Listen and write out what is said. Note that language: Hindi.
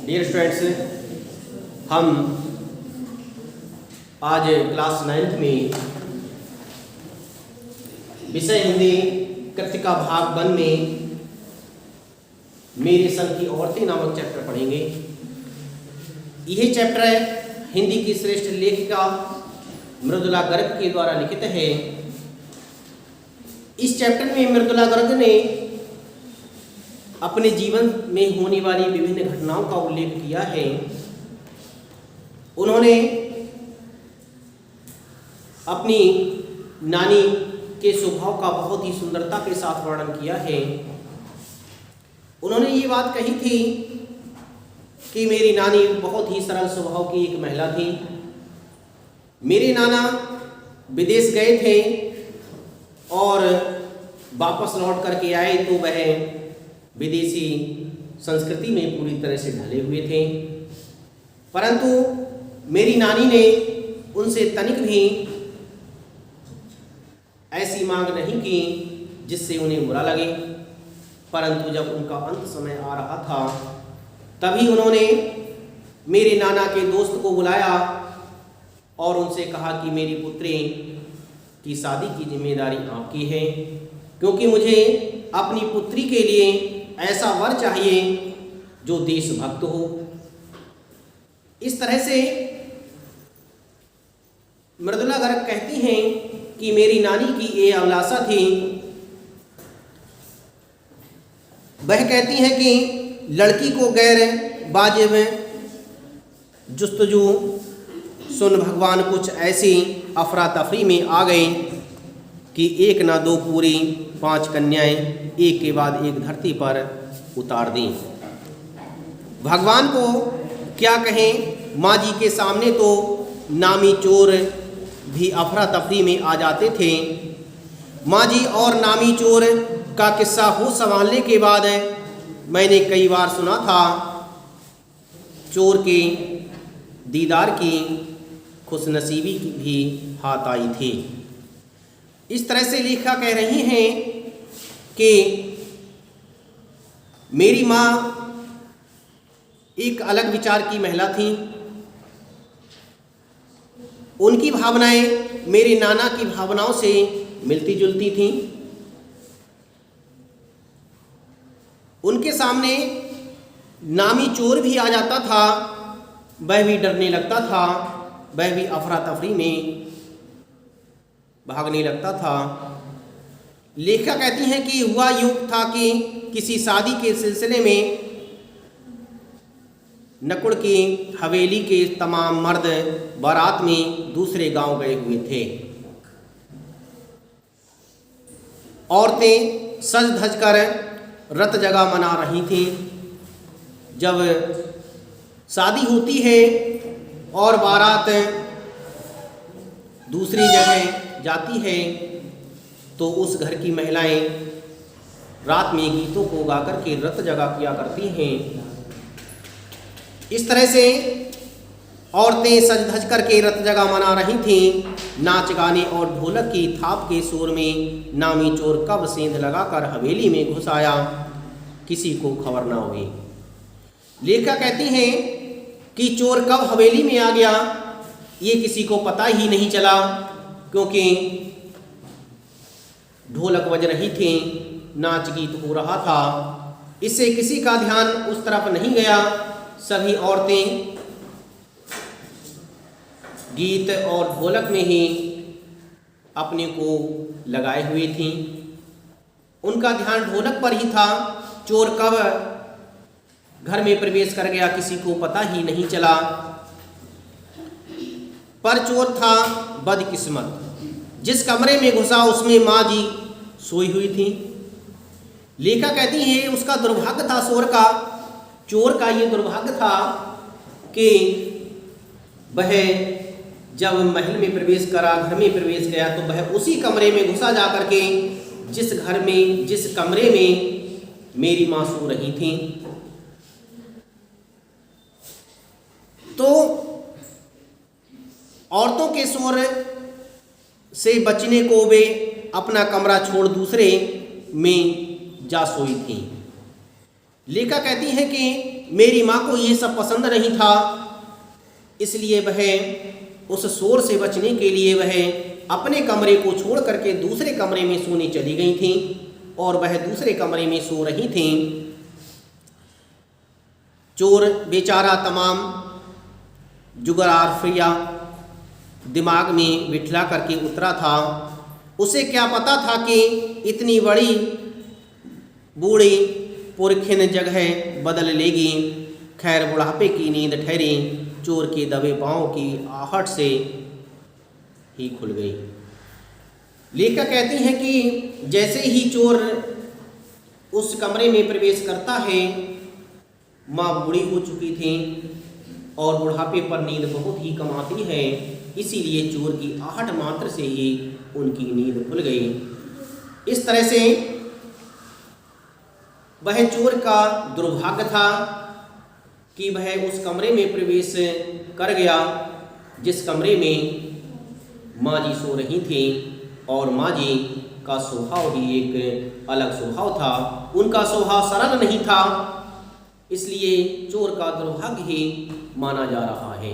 डियर स्टूडेंट्स, हम आज क्लास 9th में विषय हिंदी कृतिका भाग 1 में मेरे संग की औरतें नामक चैप्टर पढ़ेंगे। यह चैप्टर हिंदी की श्रेष्ठ लेखिका मृदुला गर्ग के द्वारा लिखित है। इस चैप्टर में मृदुला गर्ग ने अपने जीवन में होने वाली विभिन्न घटनाओं का उल्लेख किया है। उन्होंने अपनी नानी के स्वभाव का बहुत ही सुंदरता के साथ वर्णन किया है। उन्होंने ये बात कही थी कि मेरी नानी बहुत ही सरल स्वभाव की एक महिला थी। मेरे नाना विदेश गए थे और वापस लौट करके आए तो वह विदेशी संस्कृति में पूरी तरह से ढले हुए थे, परंतु मेरी नानी ने उनसे तनिक भी ऐसी मांग नहीं की जिससे उन्हें बुरा लगे। परंतु जब उनका अंत समय आ रहा था तभी उन्होंने मेरे नाना के दोस्त को बुलाया और उनसे कहा कि मेरी पुत्री की शादी की जिम्मेदारी आपकी है, क्योंकि मुझे अपनी पुत्री के लिए ऐसा वर चाहिए जो देशभक्त हो। इस तरह से मृदुला गर्ग कहती हैं कि मेरी नानी की ये अभिलाषा थी। वह कहती हैं कि लड़की को गैर वाजिब जुस्तजू सुन भगवान कुछ ऐसी अफरा तफरी में आ गए कि एक ना दो पूरी 5 कन्याएं एक के बाद एक धरती पर उतार दी। भगवान को क्या कहें, माँ जी के सामने तो नामी चोर भी अफरा तफरी में आ जाते थे। माँ जी और नामी चोर का किस्सा हो संभालने के बाद मैंने कई बार सुना था चोर के दीदार की खुशनसीबी भी हाथ आई थी। इस तरह से लेखिका कह रही हैं कि मेरी माँ एक अलग विचार की महिला थी। उनकी भावनाएं मेरे नाना की भावनाओं से मिलती जुलती थीं। उनके सामने नामी चोर भी आ जाता था, वह भी डरने लगता था, वह भी अफरा तफरी में भागने लगता था। लेखिका कहती हैं कि हुआ यूं था कि किसी शादी के सिलसिले में नकुड़ की हवेली के तमाम मर्द बारात में दूसरे गांव गए हुए थे। औरतें सज धज कर रत जगह मना रही थीं। जब शादी होती है और बारात दूसरी जगह जाती है तो उस घर की महिलाएं रात में गीतों को गाकर के रत जगा किया करती हैं। इस तरह से औरतें सज धज करके रत जगह मना रही थीं। नाच गाने और ढोलक की थाप के सुर में नामी चोर कब सेंध लगाकर हवेली में घुस आया, किसी को खबर ना हुई। लेखिका कहती हैं कि चोर कब हवेली में आ गया ये किसी को पता ही नहीं चला, क्योंकि ढोलक बज रही थी, नाच गीत हो रहा था। इससे किसी का ध्यान उस तरफ नहीं गया। सभी औरतें गीत और ढोलक में ही अपने को लगाए हुए थीं। उनका ध्यान ढोलक पर ही था। चोर कब घर में प्रवेश कर गया किसी को पता ही नहीं चला। पर चोर था बदकिस्मत। जिस कमरे में घुसा उसमें माँ जी सोई हुई थी। लेखिका कहती है उसका दुर्भाग्य था चोर का ये दुर्भाग्य था कि वह जब महल में प्रवेश करा, घर में प्रवेश गया, तो वह उसी कमरे में घुसा जा करके जिस कमरे में मेरी माँ सो रही थी। तो औरतों के शोर से बचने को वे अपना कमरा छोड़ दूसरे में जा सोई थी। लेखा कहती हैं कि मेरी माँ को ये सब पसंद नहीं था, इसलिए वह उस शोर से बचने के लिए वह अपने कमरे को छोड़ करके दूसरे कमरे में सोने चली गई थी और वह दूसरे कमरे में सो रही थी। चोर बेचारा तमाम जुगाराफिया दिमाग में बिठला करके उतरा था। उसे क्या पता था कि इतनी बड़ी बूढ़ी पुरखिन जगह बदल लेगी। खैर बुढ़ापे की नींद ठहरी चोर के दबे पाँव की आहट से ही खुल गई। लेखिका कहती हैं कि जैसे ही चोर उस कमरे में प्रवेश करता है, माँ बूढ़ी हो चुकी थी और बुढ़ापे पर नींद बहुत ही कम आती है, इसीलिए चोर की आहट मात्र से ही उनकी नींद खुल गई। इस तरह से वह चोर का दुर्भाग्य था कि वह उस कमरे में प्रवेश कर गया जिस कमरे में माँ जी सो रही थी, और माँ जी का स्वभाव ही एक अलग स्वभाव था। उनका स्वभाव सरल नहीं था, इसलिए चोर का दुर्भाग्य ही माना जा रहा है।